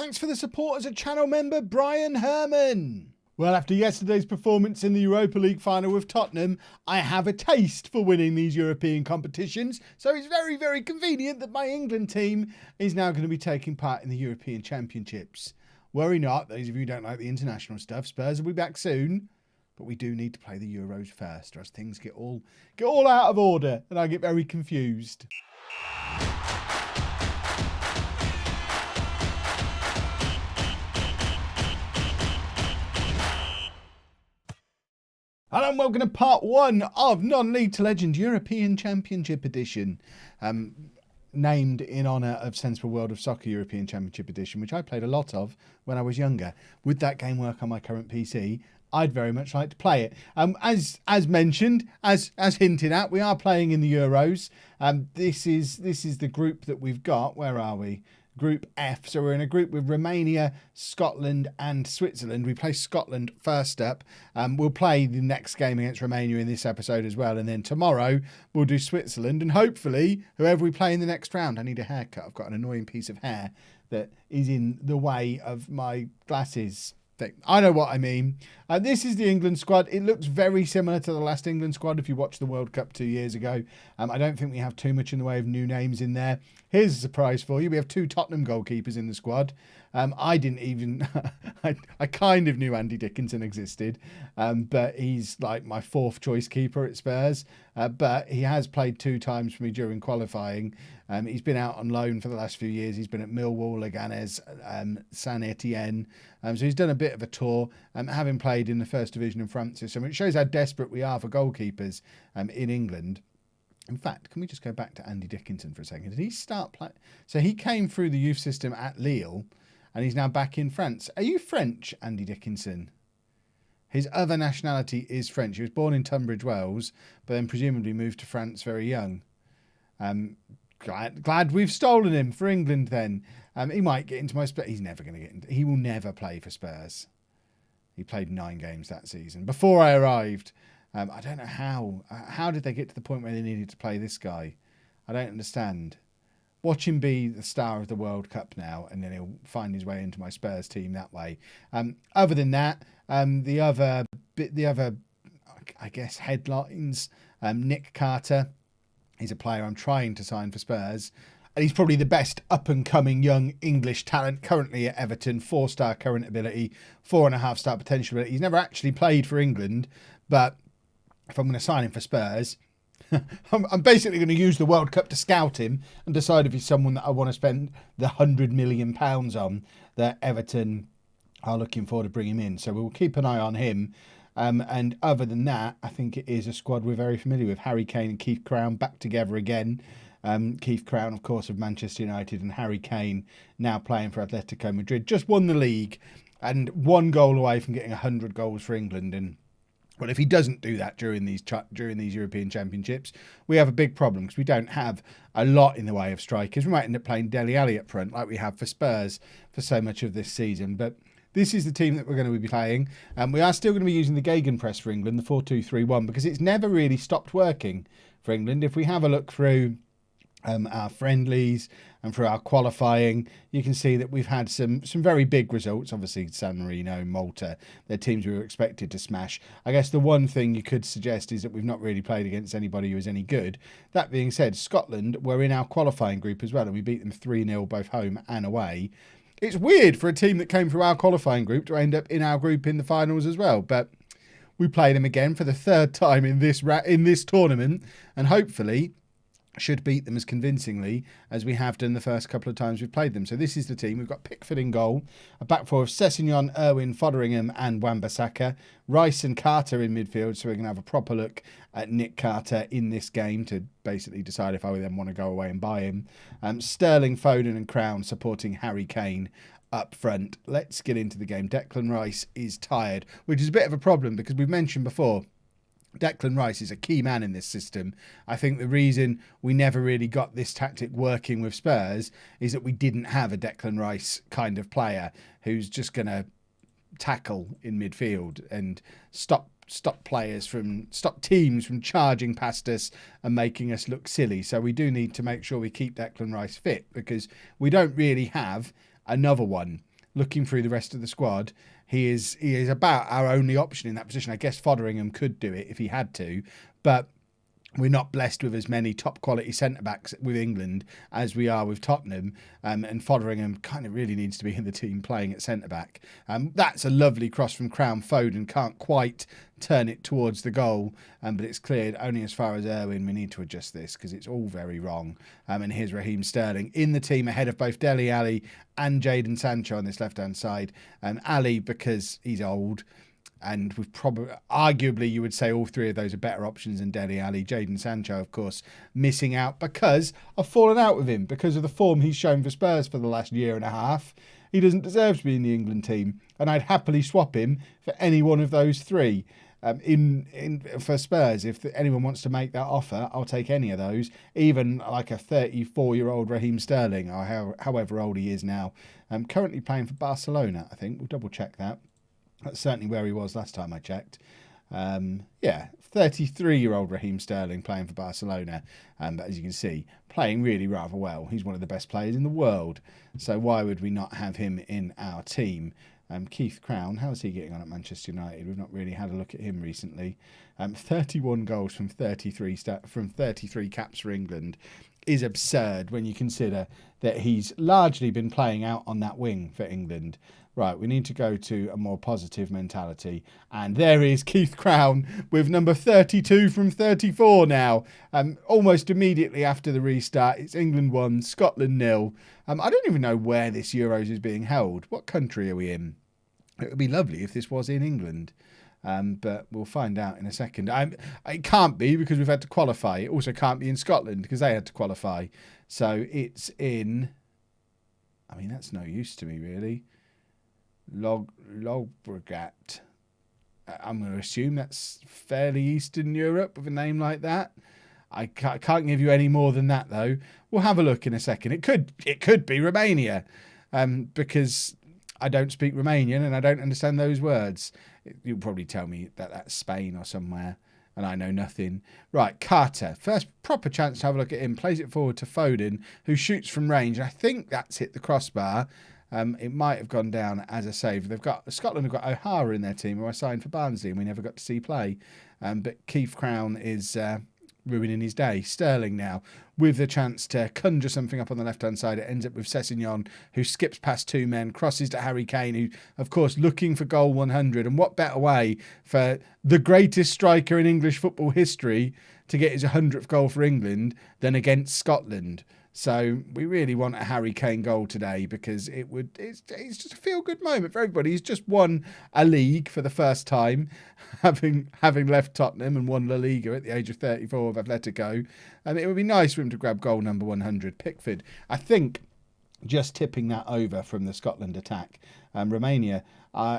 Thanks for the support as a channel member, Brian Herman. Well, after yesterday's performance in the Europa League final with Tottenham, I have a taste for winning these European competitions. So it's very, very convenient that my England team is now going to be taking part in the European Championships. Worry not, those of you who don't like the international stuff, Spurs will be back soon. But we do need to play the Euros first, or else things get all out of order and I get very confused. Hello and welcome to part 1 of Non-League to Legend European Championship Edition. Named in honour of Sensible World of Soccer European Championship Edition, which I played a lot of when I was younger. Would that game work on my current PC? I'd very much like to play it. As mentioned, as hinted at, we are playing in the Euros. This is the group that we've got. Where are we? Group F. So we're in a group with Romania, Scotland and Switzerland. We play Scotland first up. We'll play the next game against Romania in this episode as well. And then tomorrow we'll do Switzerland. And hopefully whoever we play in the next round. I need a haircut. I've got an annoying piece of hair that is in the way of my glasses thing. I know what I mean. This is the England squad. It looks very similar to the last England squad if you watched the World Cup 2 years ago. I don't think we have too much in the way of new names in there. Here's a surprise for you. We have 2 Tottenham goalkeepers in the squad. I didn't even... I kind of knew Andy Dickinson existed, but he's like my 4th choice keeper at Spurs. But he has played 2 times for me during qualifying. He's been out on loan for the last few years. He's been at Millwall, Leganés, Saint Etienne. So he's done a bit of a tour, having played in the first division in France. So it shows how desperate we are for goalkeepers in England. In fact, can we just go back to Andy Dickinson for a second? Did he start playing? So he came through the youth system at Lille and he's now back in France. Are you French, Andy Dickinson? His other nationality is French. He was born in Tunbridge Wells, but then presumably moved to France very young. Glad we've stolen him for England then. He might get into my Spurs. He's never going to get into... He will never play for Spurs. He played 9 games that season. Before I arrived... I don't know how did they get to the point where they needed to play this guy? I don't understand. Watch him be the star of the World Cup now, and then he'll find his way into my Spurs team that way. Other than that, the other, I guess, headlines. Nick Carter, he's a player I'm trying to sign for Spurs. And he's probably the best up-and-coming young English talent currently at Everton. 4-star current ability, 4.5-star potential ability. He's never actually played for England, but... if I'm going to sign him for Spurs, I'm basically going to use the World Cup to scout him and decide if he's someone that I want to spend the £100 million on that Everton are looking for to bring him in. So we'll keep an eye on him. And other than that, I think it is a squad we're very familiar with. Harry Kane and Keith Crown back together again. Keith Crown, of course, of Manchester United, and Harry Kane now playing for Atletico Madrid. Just won the league and 1 goal away from getting 100 goals for England. And well, if he doesn't do that during these European Championships, we have a big problem because we don't have a lot in the way of strikers. We might end up playing Dele Alli up front like we have for Spurs for so much of this season. But this is the team that we're going to be playing. We are still going to be using the gegenpress for England, the 4-2-3-1, because it's never really stopped working for England. If we have a look through our friendlies and for our qualifying, you can see that we've had some very big results. Obviously San Marino, Malta, they're teams we were expected to smash. I guess the one thing you could suggest is that we've not really played against anybody who is any good. That being said, Scotland were in our qualifying group as well, and we beat them 3-0 both home and away. It's weird for a team that came through our qualifying group to end up in our group in the finals as well, but we play them again for the 3rd time in this tournament, and hopefully should beat them as convincingly as we have done the first couple of times we've played them. So this is the team. We've got Pickford in goal, a back four of Sessegnon, Irwin, Fotheringham and Wan-Bissaka, Rice and Carter in midfield. So we're going to have a proper look at Nick Carter in this game to basically decide if I then want to go away and buy him. Sterling, Foden and Crown supporting Harry Kane up front. Let's get into the game. Declan Rice is tired, which is a bit of a problem because we've mentioned before, Declan Rice is a key man in this system. I think the reason we never really got this tactic working with Spurs is that we didn't have a Declan Rice kind of player who's just going to tackle in midfield and stop teams from charging past us and making us look silly. So we do need to make sure we keep Declan Rice fit because we don't really have another one. looking through the rest of the squad, he is about our only option in that position. I guess Fotheringham could do it if he had to, but we're not blessed with as many top quality centre-backs with England as we are with Tottenham, and Fotheringham kind of really needs to be in the team playing at centre-back. That's a lovely cross from Crown. Foden can't quite turn it towards the goal, but it's cleared only as far as Irwin. We need to adjust this because it's all very wrong. And here's Raheem Sterling in the team ahead of both Dele Alli and Jadon Sancho on this left-hand side. Ali, because he's old, and we've probably, arguably, you would say all three of those are better options than Dele Alli. Jadon Sancho, of course, missing out because I've fallen out with him because of the form he's shown for Spurs for the last year and a half. He doesn't deserve to be in the England team, and I'd happily swap him for any one of those three. For Spurs, if anyone wants to make that offer, I'll take any of those, even like a 34-year-old Raheem Sterling, or however old he is now. Currently playing for Barcelona, I think. We'll double check that. That's certainly where he was last time I checked. 33-year-old Raheem Sterling playing for Barcelona. But as you can see, playing really rather well. He's one of the best players in the world. So why would we not have him in our team? Keith Crown, how's he getting on at Manchester United? We've not really had a look at him recently. 31 goals from 33 caps for England is absurd when you consider that he's largely been playing out on that wing for England. Right, we need to go to a more positive mentality. And there is Keith Crown with number 32 from 34 now. Almost immediately after the restart, it's England 1, Scotland 0. I don't even know where this Euros is being held. What country are we in? It would be lovely if this was in England. But we'll find out in a second. It can't be because we've had to qualify. It also can't be in Scotland because they had to qualify. So it's in... I mean, that's no use to me, really. Llobregat. I'm going to assume that's fairly Eastern Europe with a name like that. I can't give you any more than that, though. We'll have a look in a second. It could be Romania, because I don't speak Romanian and I don't understand those words. You'll probably tell me that that's Spain or somewhere, and I know nothing. Right, Carter. First proper chance to have a look at him. Plays it forward to Foden, who shoots from range. I think that's hit the crossbar. It might have gone down as a save. Scotland have got O'Hara in their team, who I signed for Barnsley, and we never got to see play. But Keith Crown is ruining his day. Sterling now with the chance to conjure something up on the left-hand side. It ends up with Sessegnon, who skips past two men, crosses to Harry Kane, who, of course, looking for goal 100. And what better way for the greatest striker in English football history to get his 100th goal for England than against Scotland? So we really want a Harry Kane goal today because it's just a feel-good moment for everybody. He's just won a league for the first time, having left Tottenham and won La Liga at the age of 34 with Atletico. And it would be nice for him to grab goal number 100. Pickford, I think, just tipping that over from the Scotland attack. Romania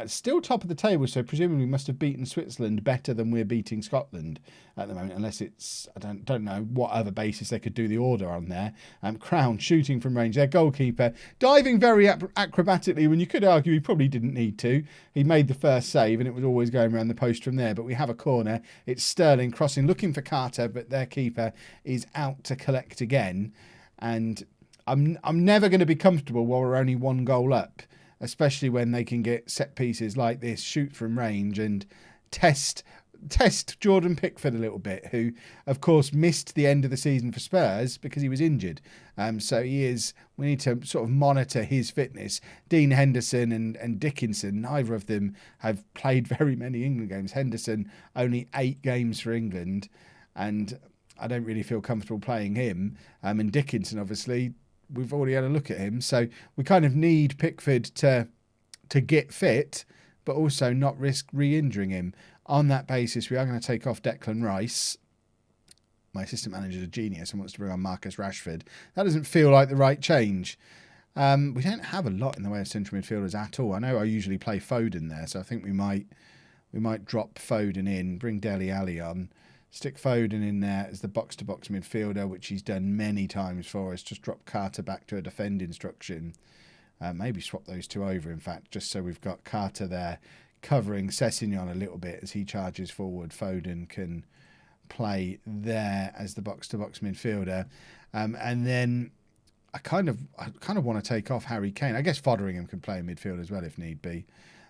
still top of the table, so presumably must have beaten Switzerland better than we're beating Scotland at the moment, unless it's, I don't know what other basis they could do the order on there. Crown shooting from range, their goalkeeper diving very acrobatically when you could argue he probably didn't need to. He made the first save and it was always going around the post from there, but we have a corner. It's Sterling crossing, looking for Carter, but their keeper is out to collect again. And I'm never going to be comfortable while we're only one goal up, especially when they can get set pieces like this, shoot from range and test Jordan Pickford a little bit, who, of course, missed the end of the season for Spurs because he was injured. So we need to sort of monitor his fitness. Dean Henderson and Dickinson, neither of them have played very many England games. Henderson, only 8 games for England, and I don't really feel comfortable playing him. And Dickinson, obviously, we've already had a look at him. So we kind of need Pickford to get fit, but also not risk re-injuring him. On that basis, we are going to take off Declan Rice. My assistant manager is a genius and wants to bring on Marcus Rashford. That doesn't feel like the right change. We don't have a lot in the way of central midfielders at all. I know I usually play Foden there, so I think we might drop Foden in, bring Dele Alli on, stick Foden in there as the box-to-box midfielder, which he's done many times for us. Just drop Carter back to a defending structure. Maybe swap those two over, in fact, just so we've got Carter there covering Sessegnon a little bit as he charges forward. Foden can play there as the box-to-box midfielder. And then I kind of want to take off Harry Kane. I guess Fotheringham can play in midfield as well if need be.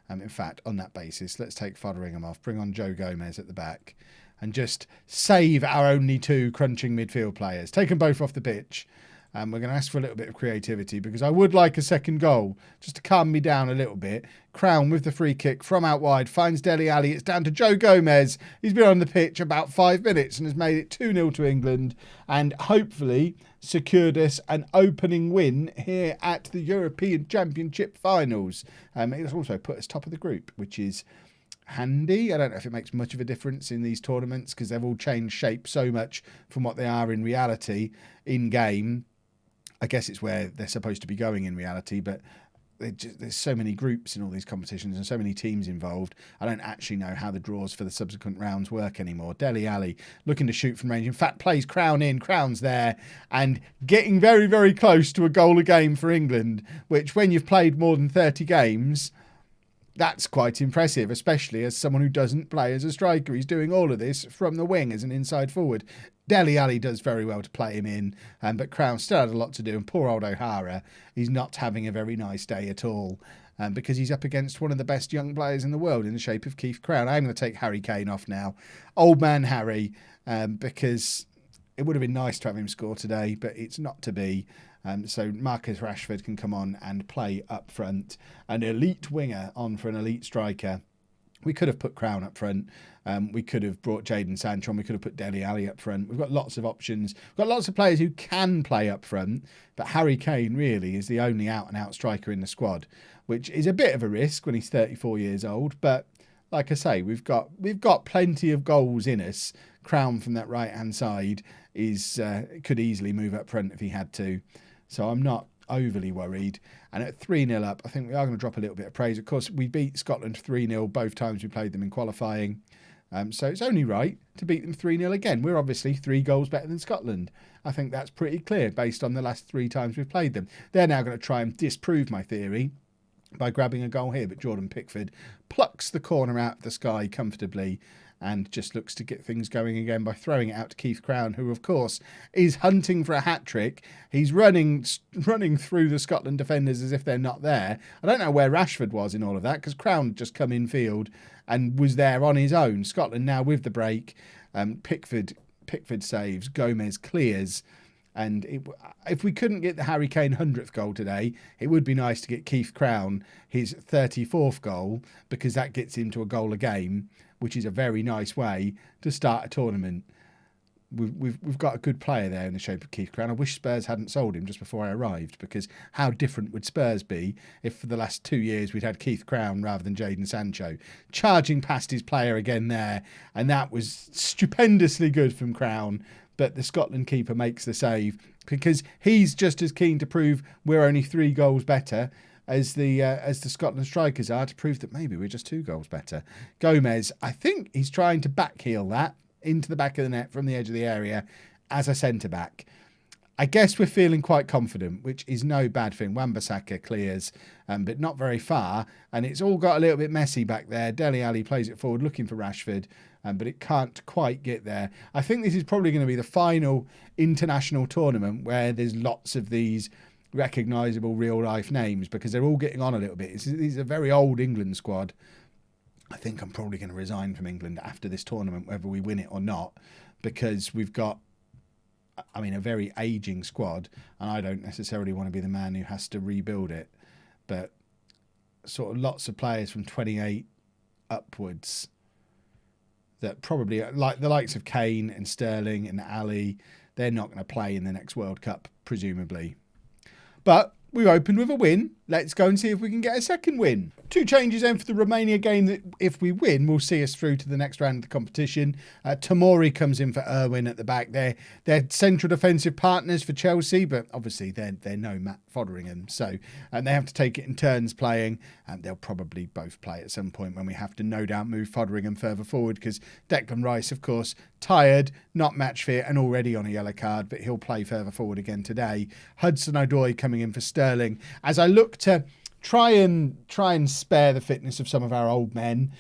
In fact, on that basis, let's take Fotheringham off, bring on Joe Gomez at the back, and just save our only 2 crunching midfield players. Take them both off the pitch. We're going to ask for a little bit of creativity because I would like a second goal just to calm me down a little bit. Crown with the free kick from out wide finds Dele Alli. It's down to Joe Gomez. He's been on the pitch about 5 minutes and has made it 2-0 to England and hopefully secured us an opening win here at the European Championship finals. It's also put us top of the group, which is handy. I don't know if it makes much of a difference in these tournaments because they've all changed shape so much from what they are in reality in game. I guess it's where they're supposed to be going in reality, but there's so many groups in all these competitions and so many teams involved. I don't actually know how the draws for the subsequent rounds work anymore. Dele Alli looking to shoot from range. In fact, plays Crown in. Crown's there and getting very, very close to a goal a game for England, which when you've played more than 30 games, that's quite impressive, especially as someone who doesn't play as a striker. He's doing all of this from the wing as an inside forward. Dele Alli does very well to play him in, but Crown still had a lot to do. And poor old O'Hara, he's not having a very nice day at all because he's up against one of the best young players in the world in the shape of Keith Crown. I'm going to take Harry Kane off now. Old man Harry, because it would have been nice to have him score today, but it's not to be. So Marcus Rashford can come on and play up front. An elite winger on for an elite striker. We could have put Crown up front. We could have brought Jadon Sancho on. We could have put Dele Alli up front. We've got lots of options. We've got lots of players who can play up front. But Harry Kane really is the only out-and-out striker in the squad, which is a bit of a risk when he's 34 years old. But like I say, we've got plenty of goals in us. Crown from that right-hand side could easily move up front if he had to. So I'm not overly worried. And at 3-0 up, I think we are going to drop a little bit of praise. Of course, we beat Scotland 3-0 both times we played them in qualifying. So it's only right to beat them 3-0 again. We're obviously 3 goals better than Scotland. I think that's pretty clear based on the last 3 times we've played them. They're now going to try and disprove my theory by grabbing a goal here. But Jordan Pickford plucks the corner out of the sky comfortably and just looks to get things going again by throwing it out to Keith Crown, who, of course, is hunting for a hat-trick. He's running through the Scotland defenders as if they're not there. I don't know where Rashford was in all of that, because Crown had just come in field and was there on his own. Scotland now with the break. Pickford saves. Gomez clears. And if we couldn't get the Harry Kane 100th goal today, it would be nice to get Keith Crown his 34th goal, because that gets him to a goal a game, which is a very nice way to start a tournament. We've got a good player there in the shape of Keith Crown. I wish Spurs hadn't sold him just before I arrived, because how different would Spurs be if for the last 2 years we'd had Keith Crown rather than Jadon Sancho. Charging past his player again there, and that was stupendously good from Crown. But the Scotland keeper makes the save because he's just as keen to prove we're only 3 goals better as the Scotland strikers are, to prove that maybe we're just 2 goals better. Gomez, I think he's trying to backheel that into the back of the net from the edge of the area as a centre-back. I guess we're feeling quite confident, which is no bad thing. Wan-Bissaka clears, but not very far. And it's all got a little bit messy back there. Dele Alli plays it forward, looking for Rashford, but it can't quite get there. I think this is probably going to be the final international tournament where there's lots of these recognisable real-life names, because they're all getting on a little bit. These are a very old England squad. I think I'm probably going to resign from England after this tournament, whether we win it or not, because we've got, a very ageing squad, and I don't necessarily want to be the man who has to rebuild it. But sort of lots of players from 28 upwards that probably, like the likes of Kane and Sterling and Ali, they're not going to play in the next World Cup, presumably. But we've opened with a win. Let's go and see if we can get a second win. 2 changes then for the Romania game that, if we win, will see us through to the next round of the competition. Tomori comes in for Irwin at the back. They're central defensive partners for Chelsea, but obviously they're no Matt Fotheringham. So they have to take it in turns playing. They'll probably both play at some point when we have to no doubt move Fotheringham further forward, because Declan Rice, of course, tired, not match fit, and already on a yellow card, but he'll play further forward again today. Hudson-Odoi coming in for Sterling. As I look to try and spare the fitness of some of our old men.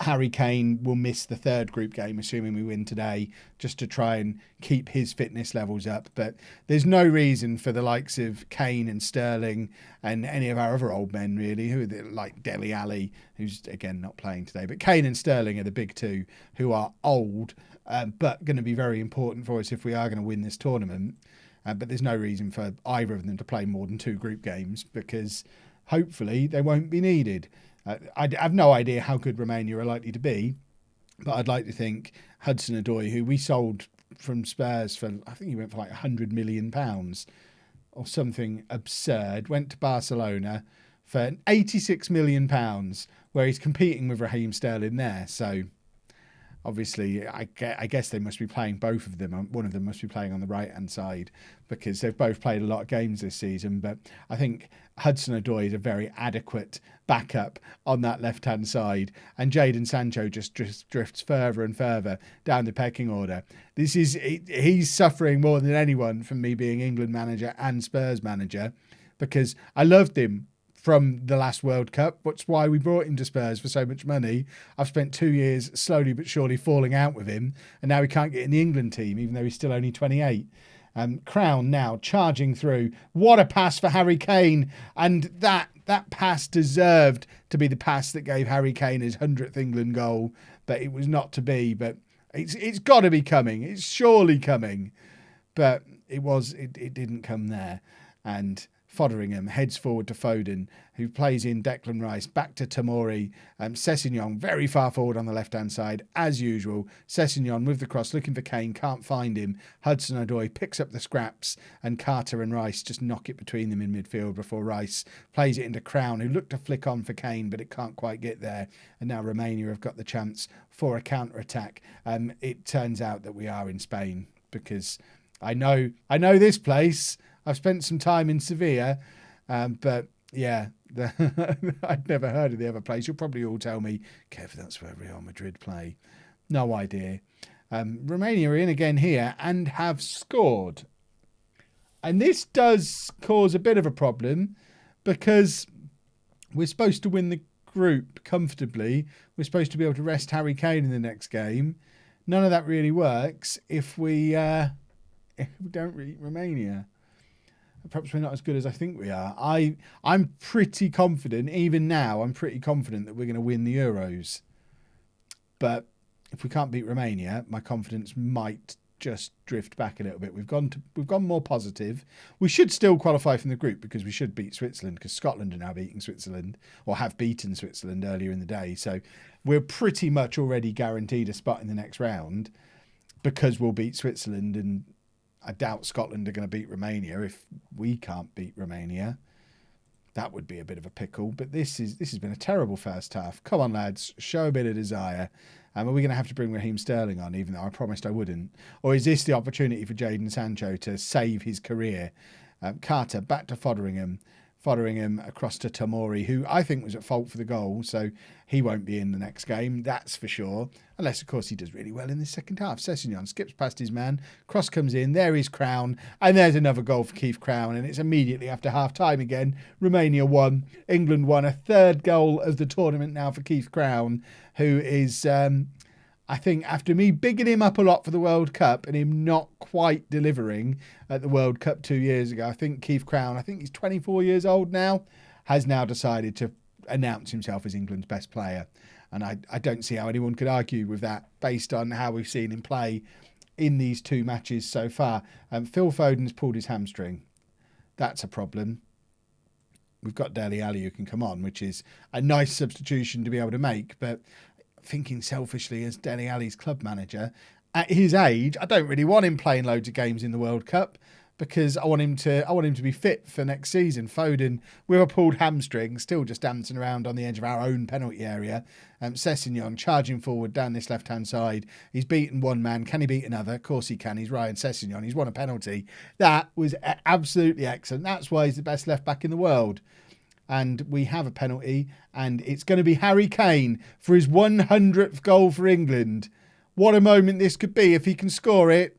Harry Kane will miss the third group game, assuming we win today, just to try and keep his fitness levels up. But there's no reason for the likes of Kane and Sterling and any of our other old men, really, who are like Dele Alli, who's, again, not playing today. But Kane and Sterling are the big two who are old, but going to be very important for us if we are going to win this tournament. But there's no reason for either of them to play more than 2 group games, because hopefully they won't be needed. I have no idea how good Romania are likely to be, but I'd like to think Hudson-Odoi, who we sold from Spurs for, I think he went for like £100 million or something absurd, went to Barcelona for £86 million, where he's competing with Raheem Sterling there. So obviously, I guess they must be playing both of them. One of them must be playing on the right-hand side, because they've both played a lot of games this season. But I think Hudson-Odoi is a very adequate backup on that left-hand side. And Jadon Sancho just drifts further and further down the pecking order. He's suffering more than anyone from me being England manager and Spurs manager, because I loved him from the last World Cup. That's why we brought him to Spurs for so much money. I've spent 2 years slowly but surely falling out with him, and now he can't get in the England team, even though he's still only 28. Crown now charging through. What a pass for Harry Kane. And that pass deserved to be the pass that gave Harry Kane his 100th England goal, but it was not to be. But it's got to be coming. It's surely coming. But it didn't come there. And Fotheringham heads forward to Foden, who plays in Declan Rice, back to Tomori. Sessegnon very far forward on the left-hand side, as usual. Sessegnon with the cross, looking for Kane, can't find him. Hudson-Odoi picks up the scraps, and Carter and Rice just knock it between them in midfield before Rice plays it into Crown, who looked to flick on for Kane, but it can't quite get there. And now Romania have got the chance for a counter-attack. It turns out that we are in Spain, because I know this place. I've spent some time in Sevilla, but yeah, I'd never heard of the other place. You'll probably all tell me, Kev, that's where Real Madrid play. No idea. Romania are in again here and have scored. And this does cause a bit of a problem, because we're supposed to win the group comfortably. We're supposed to be able to rest Harry Kane in the next game. None of that really works if we don't beat Romania. Perhaps we're not as good as I think we are. I'm pretty confident, even now, I'm pretty confident that we're going to win the Euros. But if we can't beat Romania, my confidence might just drift back a little bit. We've gone more positive. We should still qualify from the group, because we should beat Switzerland, because Scotland are now beating Switzerland, or have beaten Switzerland earlier in the day. So we're pretty much already guaranteed a spot in the next round, because we'll beat Switzerland, and I doubt Scotland are going to beat Romania. If we can't beat Romania, that would be a bit of a pickle. But this has been a terrible first half. Come on, lads, show a bit of desire. Are we going to have to bring Raheem Sterling on, even though I promised I wouldn't? Or is this the opportunity for Jadon Sancho to save his career? Carter back to Fotheringham. Fotheringham across to Tomori, who I think was at fault for the goal, so he won't be in the next game, that's for sure. Unless, of course, he does really well in the second half. Sessegnon skips past his man, cross comes in, there is Crown, and there's another goal for Keith Crown, and it's immediately after half-time again. Romania won, England won, a third goal of the tournament now for Keith Crown, who is, I think, after me bigging him up a lot for the World Cup and him not quite delivering at the World Cup 2 years ago, I think Keith Crown, I think he's 24 years old now, has now decided to announce himself as England's best player. And I don't see how anyone could argue with that based on how we've seen him play in these 2 matches so far. Phil Foden's pulled his hamstring. That's a problem. We've got Dele Alli who can come on, which is a nice substitution to be able to make, but thinking selfishly as Dele Alli's club manager, at his age, I don't really want him playing loads of games in the World Cup, because I want him to be fit for next season. Foden, with a pulled hamstring, still just dancing around on the edge of our own penalty area. Sessegnon charging forward down this left-hand side. He's beaten one man. Can he beat another? Of course he can. He's Ryan Sessegnon. He's won a penalty. That was absolutely excellent. That's why he's the best left-back in the world. And we have a penalty, and it's going to be Harry Kane for his 100th goal for England. What a moment this could be if he can score it.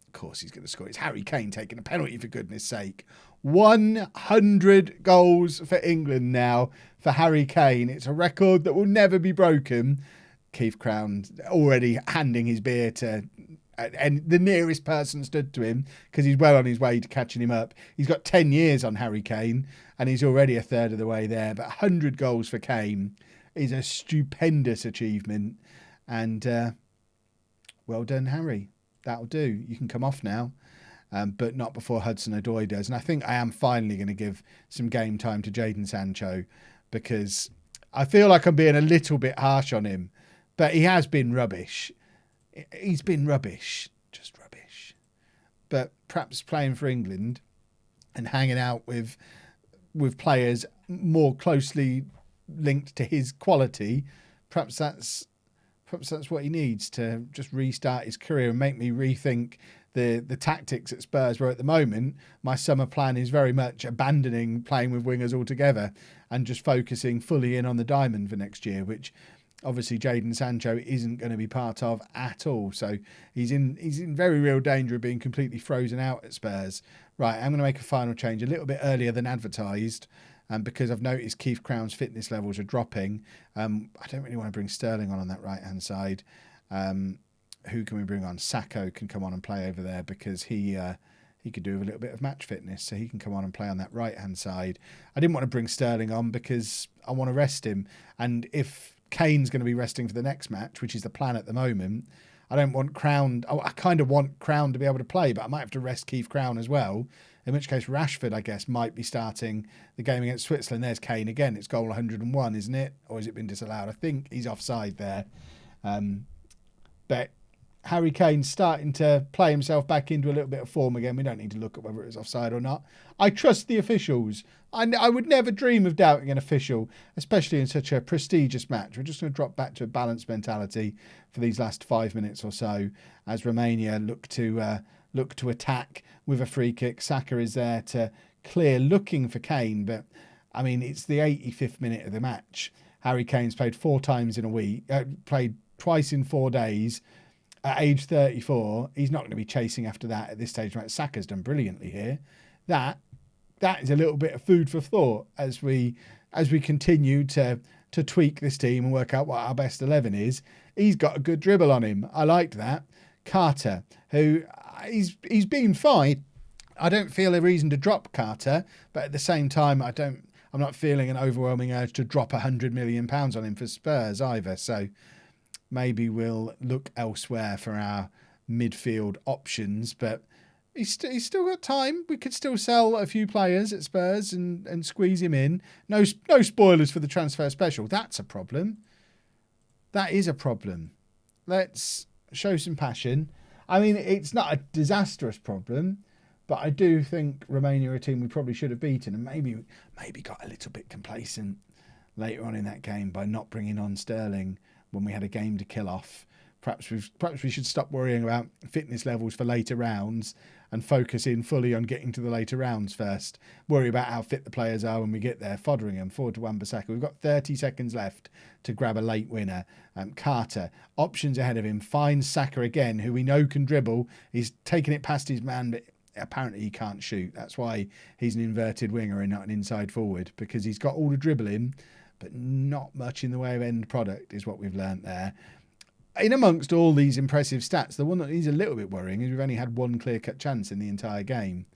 Of course he's going to score. It's Harry Kane taking a penalty, for goodness sake. 100 goals for England now for Harry Kane. It's a record that will never be broken. Keith Crown already handing his beer to and the nearest person stood to him, because he's well on his way to catching him up. He's got 10 years on Harry Kane and he's already a third of the way there. But 100 goals for Kane is a stupendous achievement. And well done, Harry. That'll do. You can come off now. But not before Hudson-Odoi does. And I think I am finally going to give some game time to Jadon Sancho, because I feel like I'm being a little bit harsh on him. But he has been rubbish. He's been rubbish. Just rubbish. But perhaps playing for England and hanging out with players more closely linked to his quality, perhaps that's what he needs to just restart his career and make me rethink the tactics at Spurs, where at the moment my summer plan is very much abandoning playing with wingers altogether and just focusing fully in on the diamond for next year, which obviously Jadon Sancho isn't going to be part of at all. So he's in very real danger of being completely frozen out at Spurs. Right, I'm going to make a final change a little bit earlier than advertised, because I've noticed Keith Crown's fitness levels are dropping. I don't really want to bring Sterling on that right-hand side. Who can we bring on? Sacco can come on and play over there, because he could do with a little bit of match fitness, so he can come on and play on that right-hand side. I didn't want to bring Sterling on because I want to rest him. And if Kane's going to be resting for the next match, which is the plan at the moment, I don't want Crown. I kind of want Crown to be able to play, but I might have to rest Keith Crown as well. In which case Rashford, I guess, might be starting the game against Switzerland. There's Kane again. It's goal 101, isn't it? Or has it been disallowed? I think he's offside there. But Harry Kane's starting to play himself back into a little bit of form again. We don't need to look at whether it was offside or not. I trust the officials. I would never dream of doubting an official, especially in such a prestigious match. We're just going to drop back to a balanced mentality for these last 5 minutes or so as Romania look to attack with a free kick. Saka is there to clear, looking for Kane, but I mean, it's the 85th minute of the match. Harry Kane's played 4 times in a week, played twice in 4 days. At age 34, he's not going to be chasing after that at this stage. Right, Saka's done brilliantly here. That is a little bit of food for thought as we continue to tweak this team and work out what our best 11 is. He's got a good dribble on him. I liked that. Carter, who he's been fine. I don't feel a reason to drop Carter, but at the same time, I'm not feeling an overwhelming urge to drop £100 million on him for Spurs either. So maybe we'll look elsewhere for our midfield options, but he's still got time. We could still sell a few players at Spurs and squeeze him in. No spoilers for the transfer special. That's a problem. That is a problem. Let's show some passion. I mean, it's not a disastrous problem, but I do think Romania are a team we probably should have beaten, and maybe got a little bit complacent later on in that game by not bringing on Sterling when we had a game to kill off. Perhaps we should stop worrying about fitness levels for later rounds and focus in fully on getting to the later rounds first. Worry about how fit the players are when we get there. Fotheringham forward to Wan-Bissaka. We've got 30 seconds left to grab a late winner. Carter, options ahead of him, finds Saka again, who we know can dribble. He's taken it past his man, but apparently he can't shoot. That's why he's an inverted winger and not an inside forward, because he's got all the dribbling, but not much in the way of end product is what we've learnt there. In amongst all these impressive stats, the one that is a little bit worrying is we've only had 1 clear-cut chance in the entire game,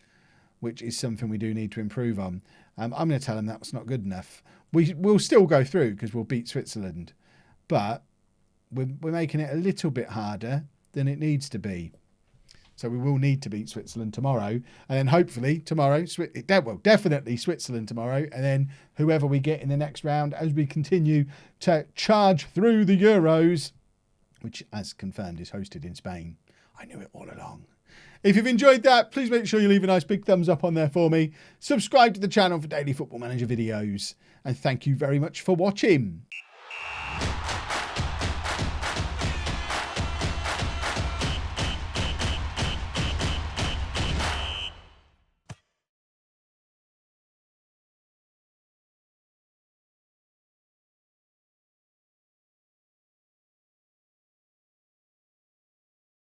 which is something we do need to improve on. I'm going to tell him that's not good enough. We'll still go through because we'll beat Switzerland, but we're making it a little bit harder than it needs to be. So we will need to beat Switzerland tomorrow, and then hopefully tomorrow, definitely Switzerland tomorrow, and then whoever we get in the next round as we continue to charge through the Euros, which, as confirmed, is hosted in Spain. I knew it all along. If you've enjoyed that, please make sure you leave a nice big thumbs up on there for me. Subscribe to the channel for daily Football Manager videos, and thank you very much for watching.